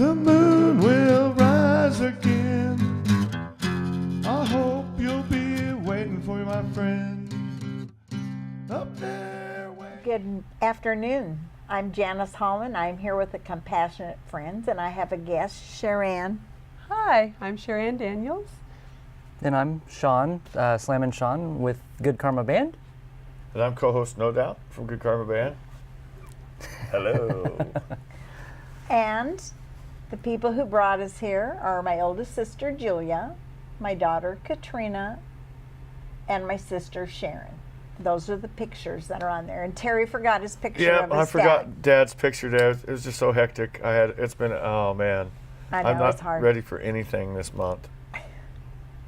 the moon will rise again. I hope you'll be waiting for me, my friend, up there. Good afternoon. I'm Janice Holland. I'm here with the Compassionate Friends, and I have a guest, Sharan. Hi, I'm Sharan Daniels. And I'm Sean, Slammin' Sean with Good Karma Band. And I'm co-host No Doubt from Good Karma Band. Hello. And the people who brought us here are my oldest sister, Julia, my daughter, Katrina, and my sister, Sharon. Those are the pictures that are on there. And Terry forgot his picture of his I forgot dad. Dad's picture there. It was just so hectic. It's been, oh man. I know, I'm not it's hard. ready for anything this month.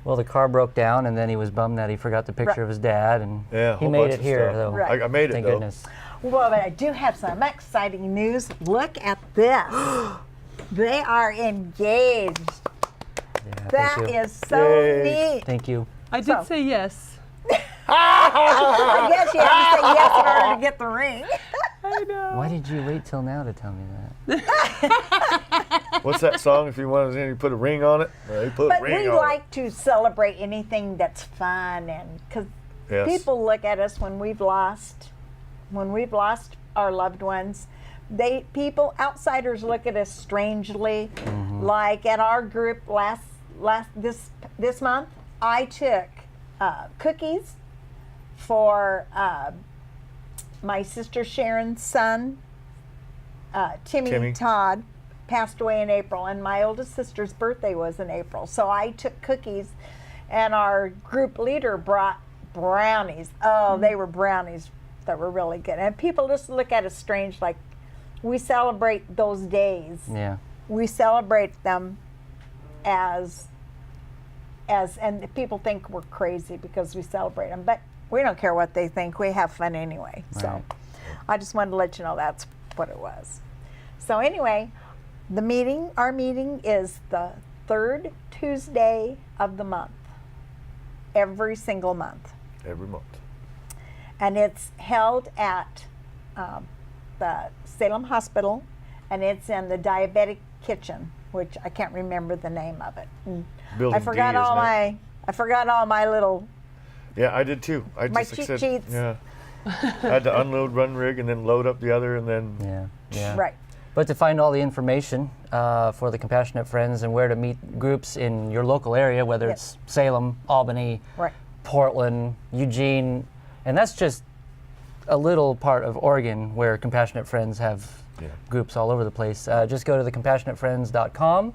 Well, the car broke down, and then he was bummed that he forgot the picture of his dad, and Yeah, a he whole made bunch it of here, stuff. though. Right. I made it, Thank though. goodness. Well, but I do have some exciting news. Look at this. They are engaged. Yeah, That thank you. is so Yay. neat. Thank you. I did So- say yes. I guess you have to say yes in order to get the ring. I know. Why did you wait till now to tell me that? What's that song? If you wanted to put a ring on it, they put But a ring we on like to celebrate anything that's fun, and because it. Yes. people look at us when we've lost our loved ones. Outsiders look at us strangely. Like at our group this month, I took cookies for my sister Sharon's son, Timmy Todd, passed away in April, and my oldest sister's birthday was in April. So I took cookies, and our group leader brought brownies. Oh, they were brownies that were really good. And people just look at us strange, like we celebrate those days. Yeah. We celebrate them as and people think we're crazy because we celebrate them, but we don't care what they think. We have fun anyway. So Right. I just wanted to let you know that's what it was. So anyway, our meeting is the third Tuesday of the month, every single month. Every month. And it's held at the Salem Hospital, and it's in the diabetic kitchen, which I can't remember the name of it. Building I forgot D, all isn't it? I forgot all my little Yeah, I did too. My cheat sheets. Yeah. I had to unload one rig and then load up the other, and then Yeah. Yeah. right. But to find all the information for the Compassionate Friends and where to meet groups in your local area, whether Yes. it's Salem, Albany, Right. Portland, Eugene, and that's just a little part of Oregon where Compassionate Friends have groups all over the place. Just go to thecompassionatefriends.com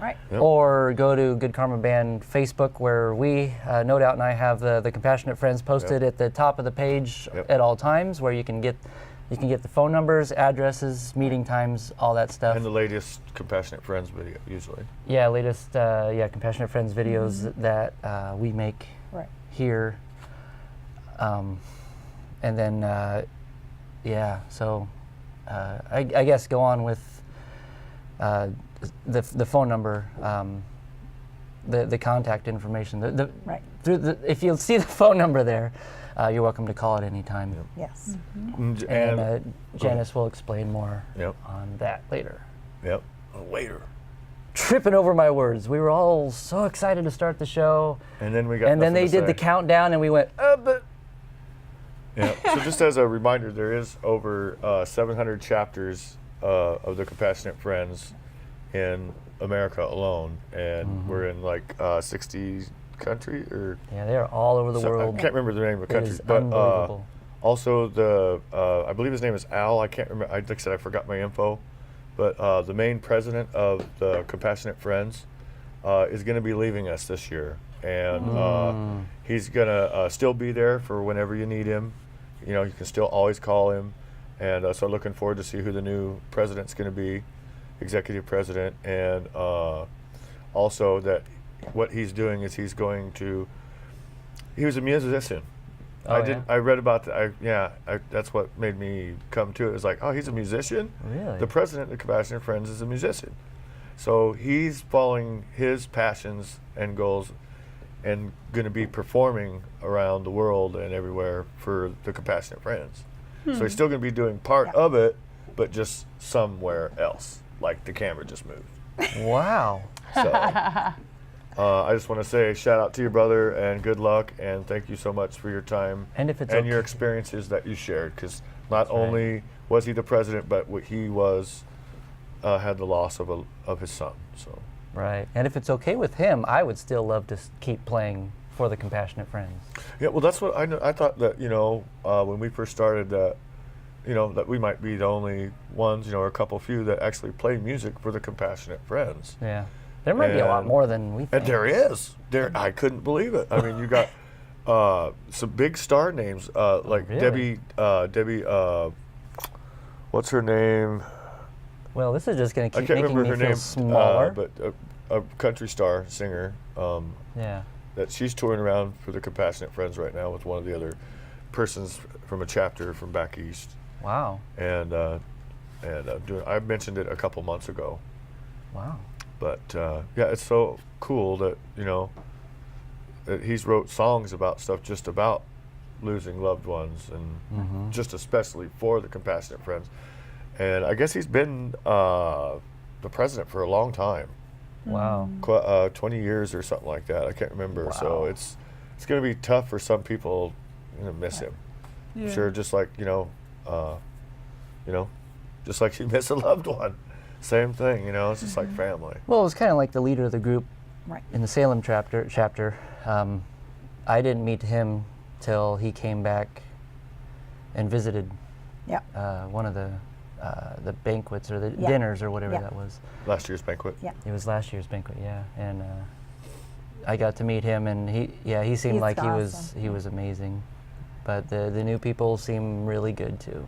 Right. Yep. or go to Good Karma Band Facebook, where we, No Doubt and I, have the Compassionate Friends posted at the top of the page at all times, where you can get the phone numbers, addresses, meeting times, all that stuff. and the latest Compassionate Friends video, usually. Yeah, latest Compassionate Friends videos that we make Right. here. And then, so I guess go on with the phone number, the contact information. Right. If you'll see the phone number there, you're welcome to call at any time. Yes. And Janice will explain more Yep. on that later. Yep. Later. Tripping over my words. We were all so excited to start the show. And then we got And then they nothing to did the say. countdown, and we went, but. Yeah. So just as a reminder, there is over 700 chapters of the Compassionate Friends in America alone, and we're in like 60 countries or. Yeah, they are all over the So, world. I can't remember the name of the It countries, is but unbelievable. also I believe his name is Al. I can't remember. Like I said, I forgot my info, but the main president of the Compassionate Friends is going to be leaving us this year, and he's going to still be there for whenever you need him. You know, you can still always call him, and so looking forward to see who the new president's going to be, executive president, and also that what he's doing is he was a musician. I read about that. That's what made me come to it. It was like, oh, he's a musician? Really? The president of Compassionate Friends is a musician. So he's following his passions and goals and going to be performing around the world and everywhere for the Compassionate Friends. So he's still going to be doing part of it, but just somewhere else. like the camera just moved. Wow. So I just want to say shout out to your brother and good luck, and thank you so much for your time And if it's and your okay- experiences that you shared, because not right. only was he the president, but he was had the loss of his son. So Right. And if it's okay with him, I would still love to keep playing for the Compassionate Friends. yeah, well, that's what I thought that when we first started that that we might be the only ones or a couple few that actually play music for the Compassionate Friends. Yeah. There might be a lot And- more than we think. And there is. I couldn't believe it. I mean, you got some big star names like really? Debbie. What's her name? Well, this is just going to I keep can't making remember me her feel name. smaller. But a country star singer. Yeah. That she's touring around for the Compassionate Friends right now with one of the other persons from a chapter from back east. Wow. And I mentioned it a couple months ago. Wow. But yeah, it's so cool that that he's wrote songs about stuff just about losing loved ones, and just especially for the Compassionate Friends. And I guess he's been the president for a long time, Wow. 20 years or something like that. I can't remember. So Wow. it's going to be tough for some people to miss him. I'm sure, just like just like you miss a loved one. Same thing, it's just like family. Well, it was kind of like the leader of the group Right. in the Salem chapter. I didn't meet him till he came back and visited Yeah. one of the banquets or the Yeah. dinners or whatever Yeah. that was. Last year's banquet. Yeah. It was last year's banquet, yeah. And I got to meet him, and he seemed He's like awesome. he was amazing. But the new people seem really good too.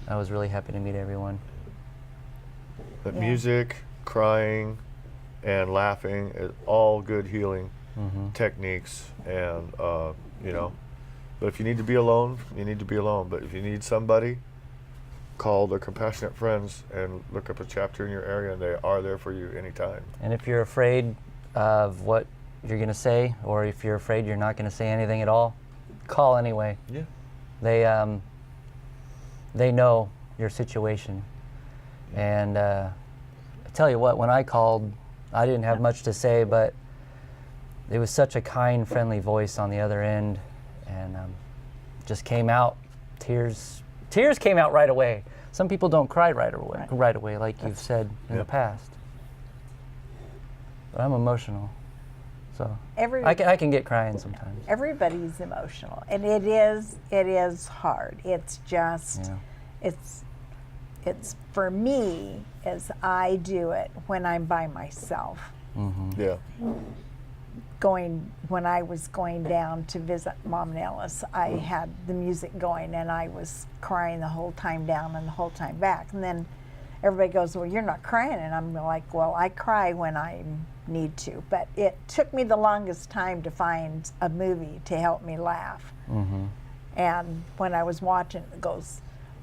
I was really happy to meet everyone. But Yeah. music, crying, and laughing is all good healing techniques. And but if you need to be alone, you need to be alone. But if you need somebody, call the Compassionate Friends and look up a chapter in your area, and they are there for you anytime. And if you're afraid of what you're going to say, or if you're afraid you're not going to say anything at all, call anyway. Yeah. They know your situation. And I tell you what, when I called, I didn't have much to say, but it was such a kind, friendly voice on the other end, and just came out. Tears came out right away. Some people don't cry right away, like you've said in the past. But I'm emotional, so I can get crying sometimes. Everybody's emotional, and it is hard. It's just Yeah. it's for me as I do it when I'm by myself. Yeah. When I was going down to visit Mom and Ellis, I had the music going, and I was crying the whole time down and the whole time back. And then everybody goes, "Well, you're not crying," and I'm like, "Well, I cry when I need to." But it took me the longest time to find a movie to help me laugh. And when I was watching,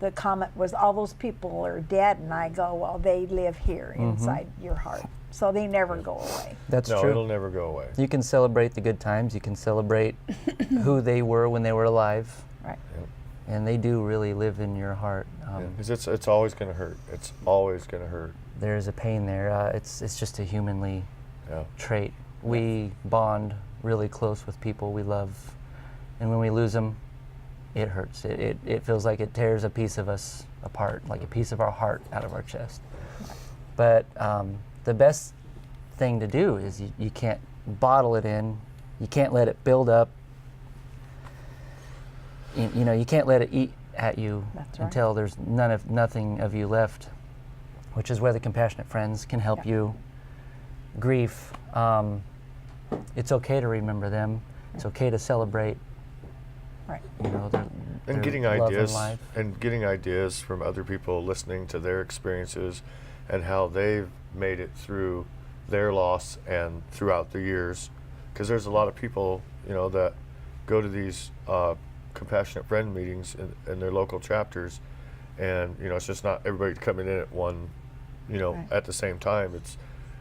the comment was, "All those people are dead," and I go, "Well, they live here inside your heart, so they never go away." That's No, true. it'll never go away. You can celebrate the good times. You can celebrate who they were when they were alive, Right. and they do really live in your heart. Because it's always going to hurt. It's always going to hurt. There's a pain there. It's just a humanly Yeah. trait. We bond really close with people we love, and when we lose them, it hurts. It feels like it tears a piece of us apart, like a piece of our heart out of our chest. But the best thing to do is you can't bottle it in. You can't let it build up. You can't let it eat at you That's right. until there's nothing of you left, which is where the Compassionate Friends can help Yeah. you. Grief, it's okay to remember them. It's okay to celebrate. Right. Their And getting love and ideas life. and getting ideas from other people, listening to their experiences and how they've made it through their loss and throughout the years. Because there's a lot of people, that go to these Compassionate Friend meetings in their local chapters, and it's just not everybody coming in at one, Right. at the same time. It's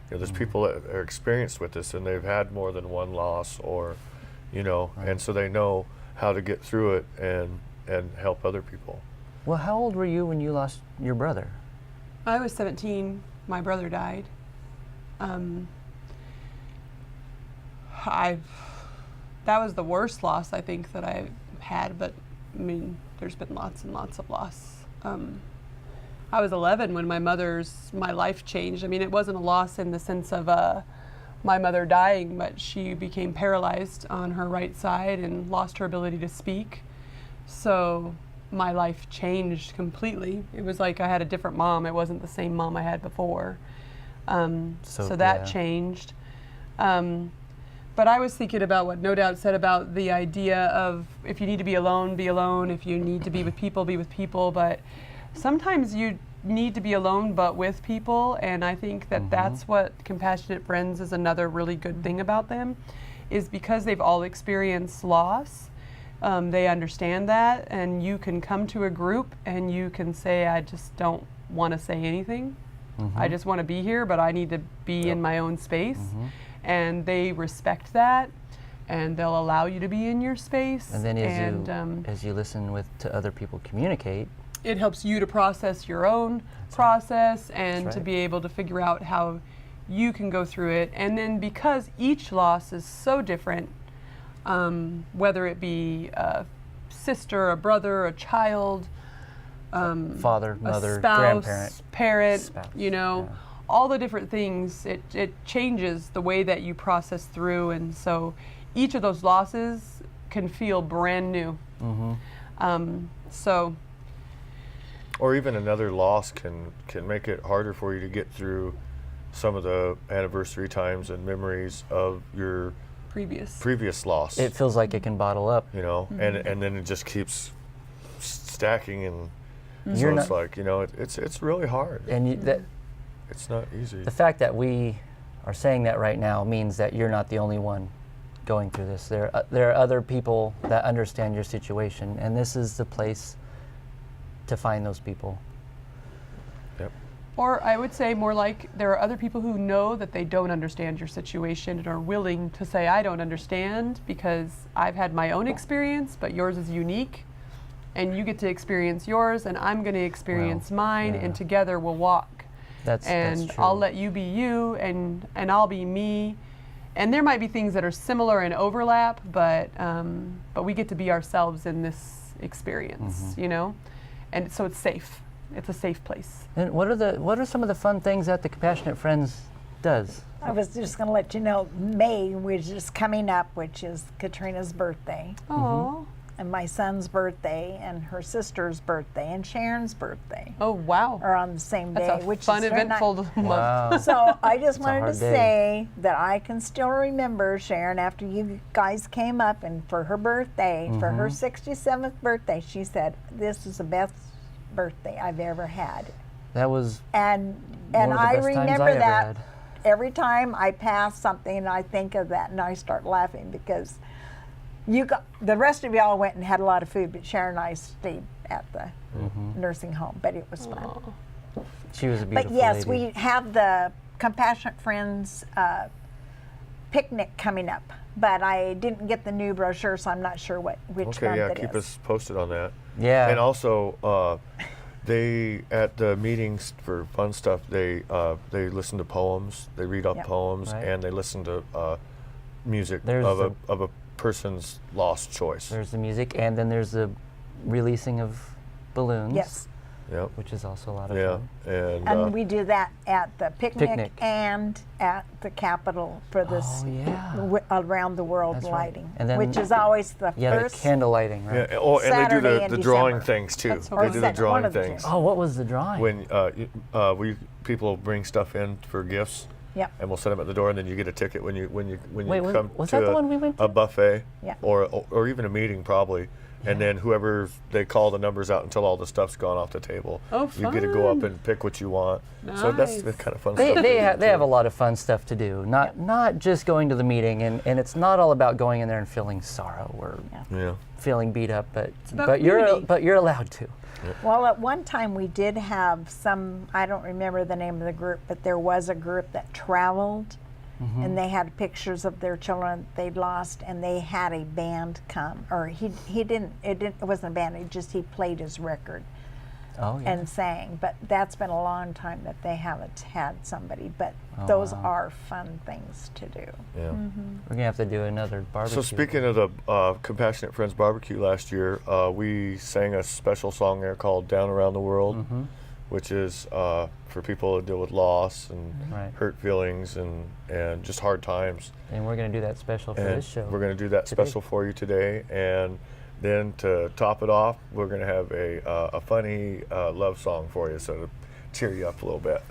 there's people that are experienced with this, and they've had more than one loss, or and so they know how to get through it and help other people. Well, how old were you when you lost your brother? I was 17. My brother died. That was the worst loss I think that I had, but I mean, there's been lots and lots of loss. I was 11 when my life changed. I mean, it wasn't a loss in the sense of my mother dying, but she became paralyzed on her right side and lost her ability to speak. So my life changed completely. It was like I had a different mom. It wasn't the same mom I had before. So that changed. But I was thinking about what No Doubt said about the idea of if you need to be alone, be alone. If you need to be with people, be with people. But sometimes you need to be alone but with people, and I think that that's what Compassionate Friends is another really good thing about them, is because they've all experienced loss. They understand that, and you can come to a group and you can say, I just don't want to say anything. I just want to be here, but I need to be in my own space. And they respect that, and they'll allow you to be in your space. And then as you listen to other people communicate, it helps you to process your own process and to be able to figure out how you can go through it. And then because each loss is so different, whether it be a sister, a brother, a child, father, mother, a spouse, grandparent, parent, spouse, all the different things, it changes the way that you process through. And so each of those losses can feel brand new. Or even another loss can make it harder for you to get through some of the anniversary times and memories of your previous loss. it feels like it can bottle up. And then it just keeps stacking, and You're so it's not- like, it's really hard. And It's not easy. the fact that we are saying that right now means that you're not the only one going through this. There are other people that understand your situation, and this is the place to find those people. Yep. Or I would say more like there are other people who know that they don't understand your situation and are willing to say, I don't understand because I've had my own experience, but yours is unique. And you get to experience yours, and I'm going to experience mine, and together we'll walk. That's true. I'll let you be you, and I'll be me. And there might be things that are similar and overlap, but we get to be ourselves in this experience, And so it's safe. It's a safe place. And what are some of the fun things that the Compassionate Friends does? I was just going to let you know, May, which is coming up, which is Katrina's birthday, Oh. and my son's birthday, and her sister's birthday, and Sharon's birthday Oh, wow. are on the same day. That's a which fun, is very eventful nice. month. Wow. So I just wanted to hard day. say that I can still remember Sharon after you guys came up, and for her birthday, for her 67th birthday, she said, "This is the best birthday I've ever had." That was And one of the I best times remember I ever that had. every time I pass something, I think of that and I start laughing because the rest of y'all went and had a lot of food, but Sharon and I stayed at the nursing home. But it was fun. She was a But beautiful yes, lady. we have the Compassionate Friends picnic coming up. But I didn't get the new brochure, so I'm not sure which Okay, month yeah, it keep is. us posted on that. Yeah. And also, they at the meetings for fun stuff, they listen to poems, they read out Yep. poems, Right. and they listen to music There's of a person's lost choice. There's the music, and then there's the releasing of balloons. Yes. Yep. Which is also a lot of Yeah. fun. And we do that at the picnic, Picnic. and at the Capitol for this Oh, yeah. around the world That's right. lighting, And then- which is always the Yeah, the first. candle lighting, right? Yeah. Oh, and they do Saturday in the drawing December. things too. That's They okay. do Or the one drawing of the things. two. Oh, what was the drawing? When people bring stuff in for gifts, Yep. and we'll set them at the door, and then you get a ticket when you Wait, come was to that the one we went to? a buffet, Yeah. or even a meeting probably. And then whoever they call the numbers out until all the stuff's gone off the table. Oh, You get to go up fun. and pick what you want. So that's the Nice. kind of fun They, stuff. they, do ha- they too. have a lot of fun stuff to do. Not just going to the meeting, and it's not all about going in there and feeling sorrow or Yeah. feeling beat up, about but you're community. allowed to. Well, at one time we did have some, I don't remember the name of the group, but there was a group that traveled, and they had pictures of their children they'd lost, and they had a band come, or it wasn't a band, he played his record. Oh, yeah. and sang. But that's been a long time that they haven't had somebody. But those wow. are fun things to do. Yeah. We're gonna have to do another barbecue. So speaking of the Compassionate Friends Barbecue last year, we sang a special song there called "Down Around the World," which is for people that deal with loss and Right. hurt feelings and just hard times. and we're gonna do that special for And this show. we're going to do that today. special for you today, and then to top it off, we're going to have a funny love song for you, so to cheer you up a little bit.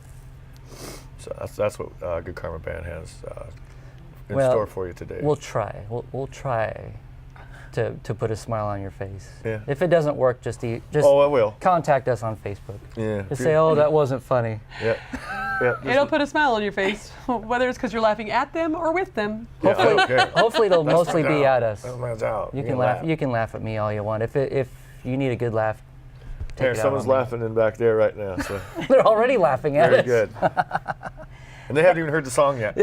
So that's what Good Karma Band has in Well, store for you today. We'll try. We'll try to put a smile on your face. Yeah. If it doesn't work, just Oh, I will. contact us on Facebook. Yeah. Just say, "Oh, that wasn't funny." Yeah. Yeah. It'll put a smile on your face, whether it's because you're laughing at them or with them. Yeah, I don't care. Hopefully, it'll That's mostly my be job. at us. That's my job. You can laugh. You can laugh at me all you want. If you need a good laugh, take Here, it out someone's on me. laughing in back there right now. So They're already laughing at very us. good. And they haven't even heard the song yet.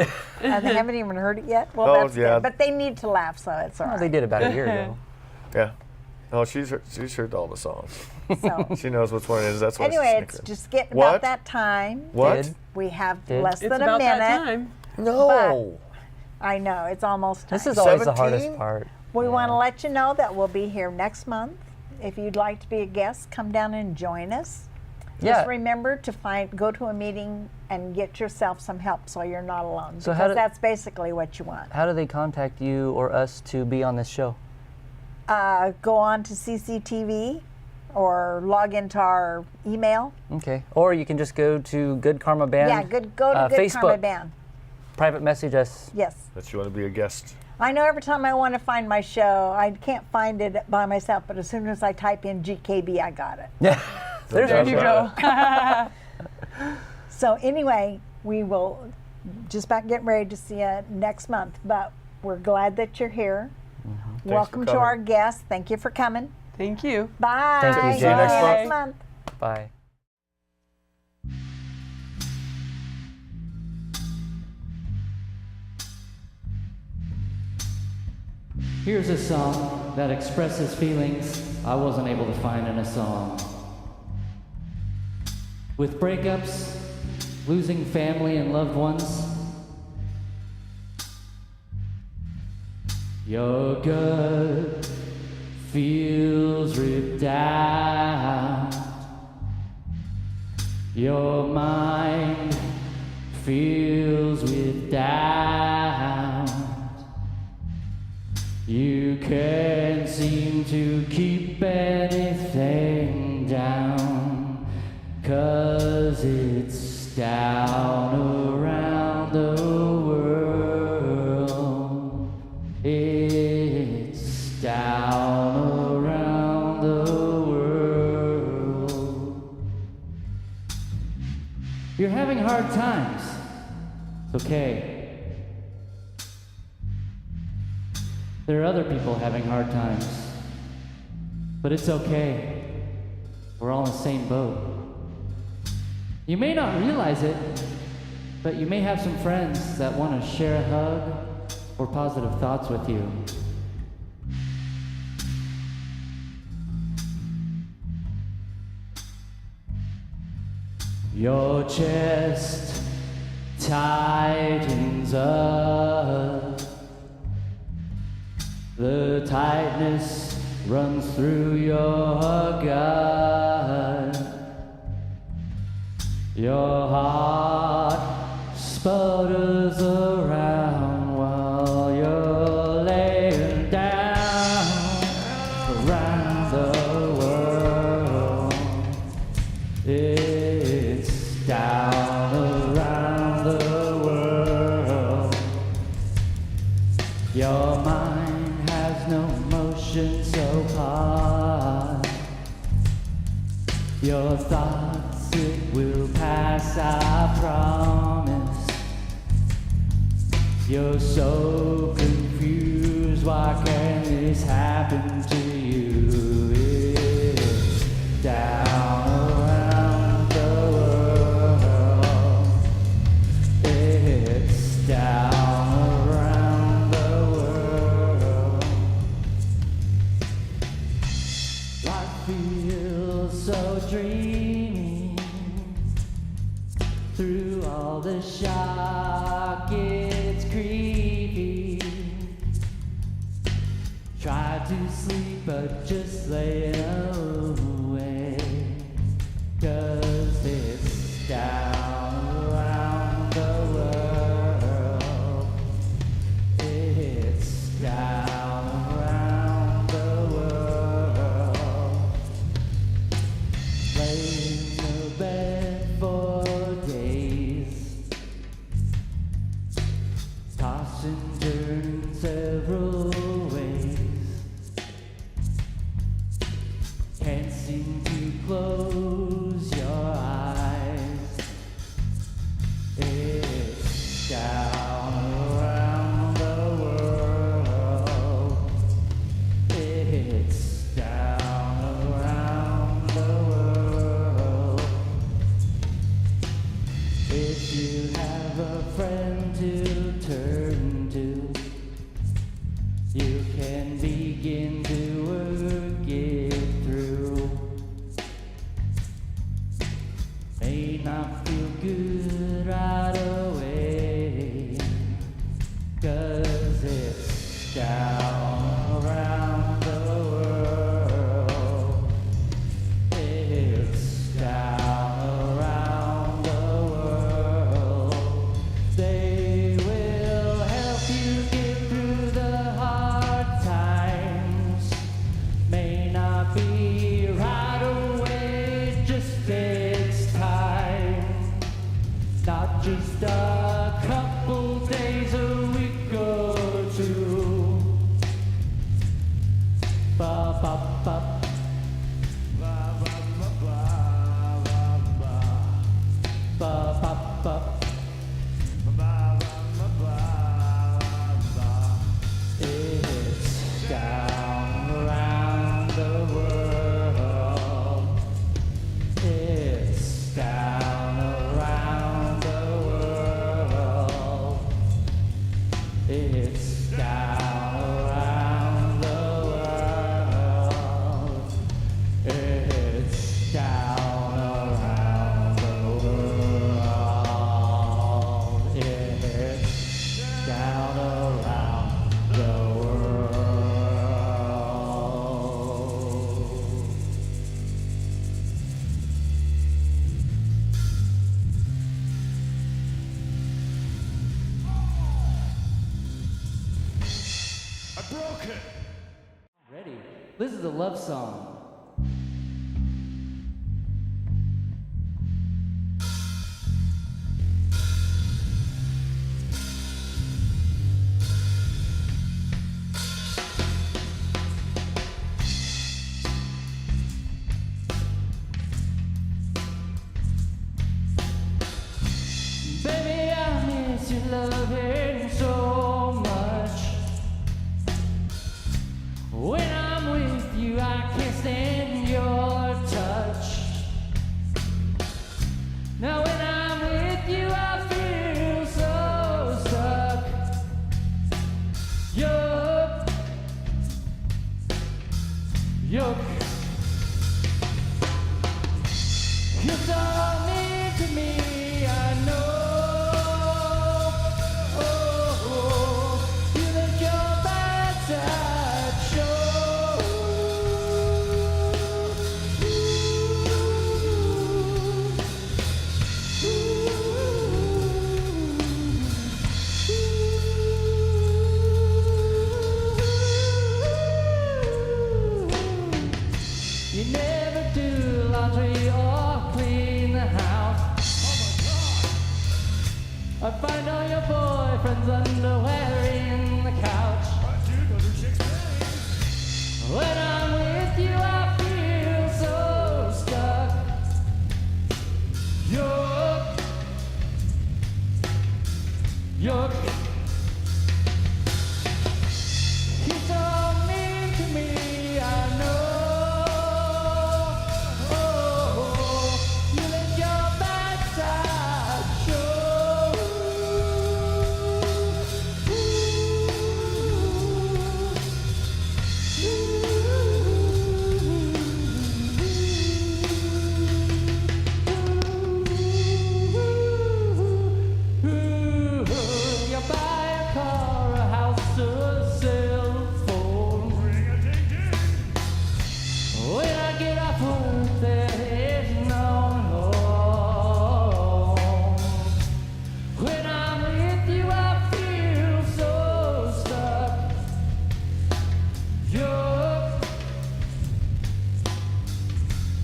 And they haven't even heard it yet. Well, Oh, that's yeah. good. But they need to laugh, so it's all Well, right. they did about a year ago. Yeah. Oh, she's heard all the songs. So She knows which one it is. That's why she's anyway, it's snickering. just getting What? about that time. What? Did. We have Did. less It's than a about minute. that time. No. I know, it's almost time. This is always the 17? hardest part. We want to Yeah. let you know that we'll be here next month. If you'd like to be a guest, come down and join us. Yeah. Just remember to go to a meeting and get yourself some help so you're not alone. So because how do- that's basically what you want. How do they contact you or us to be on this show? Go on to CCTV or log into our email. Okay. Or you can just go to Good Karma Band. Yeah, go to Good Facebook. Karma Band. Private message us. Yes. That you want to be a guest. I know every time I want to find my show, I can't find it by myself, but as soon as I type in GKB, I got it. Yeah. There's There That's you right. go. So anyway, we will just about get ready to see you next month, but we're glad that you're here. for Welcome to coming. our guests. Thank you for coming. Thank you. Bye. Thank you, See Jen. Next month. next month. Bye. Here's a song that expresses feelings I wasn't able to find in a song. With breakups, losing family and loved ones, your gut feels ripped out. Your mind feels with doubt. You can't seem to keep anything down, 'cause it's down around the world. It's down around the world. You're having hard times. It's okay. There are other people having hard times. But it's okay. We're all in the same boat. You may not realize it, but you may have some friends that want to share a hug or positive thoughts with you. Your chest tightens up. The tightness runs through your gut. Your heart sputters around while you're laying down around the world. It's down around the world. Your mind has no motion so hard. Your thoughts, it will pass, I promise. You're so confused, why can't this happen to you? It's down around the world. It's down around the world. Life feel so dreamy through all the shock, it's creepy. Try to sleep but just lay away, 'cause it's down around the world. It's down around the world. Lay in the bed for days, toss and turn several ways. Can't seem to close your eyes. It's down around the world. It's down around the world. If you have a friend to turn to, you can begin to work it through. May not feel good right away, 'cause it's down around the world. It's down around the world. They will help you get through the hard times. May not be right away, just takes time. Not just a couple days, a week or two. Ba ba ba. Ba ba ba ba ba ba. Ba ba ba. Ba ba ba ba ba. It's down around the world. It's down around the world. It's down around the world. It's down around the world. It's down around the world. I broke it. Ready? This is a love song. Baby, I miss your loving so much. When I'm with you, I can't stand your touch. Now when I'm with you, I feel so stuck. You're so mean to me, I know. You let your bad side show. You never do laundry or clean the house. I find all your boyfriend's underwear in the couch. When I'm with you, I feel so stuck. You're so mean to me, I know. You let your bad side show. Ooh.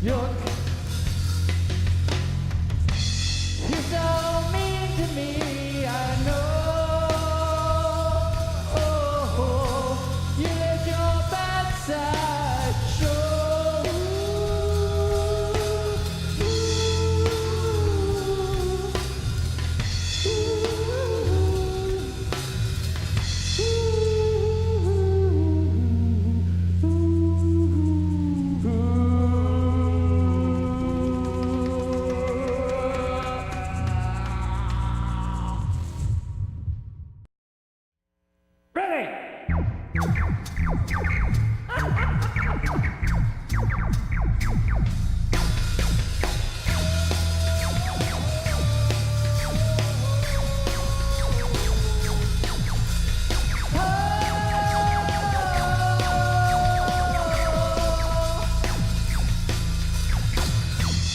Yuck. You're so mean to me, I know. You let your bad side show. Ready!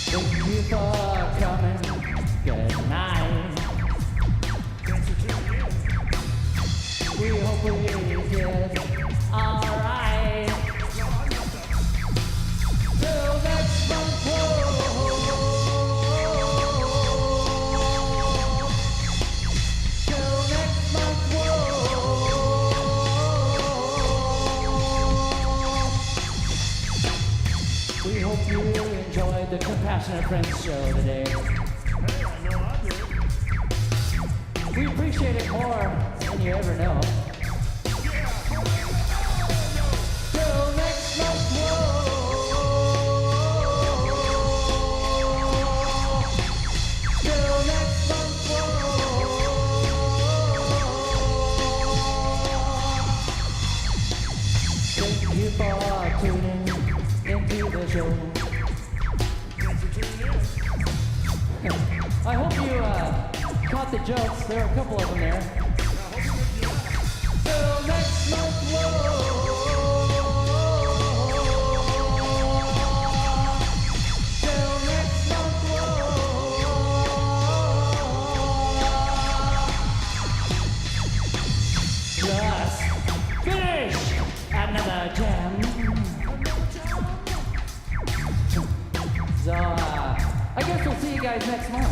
Thank you for coming. Good night. We hope we did alright. Till next month, whoa. Till next month, whoa. We hope you enjoyed the Compassionate Friends show today. We appreciate it more than you ever know. Till next month, whoa. Till next month, whoa. Thank you for tuning into the show. I hope you caught the jokes. There are a couple of them there. Till next month, whoa. Till next month, whoa. Just finish another jam. So, I guess we'll see you guys next month.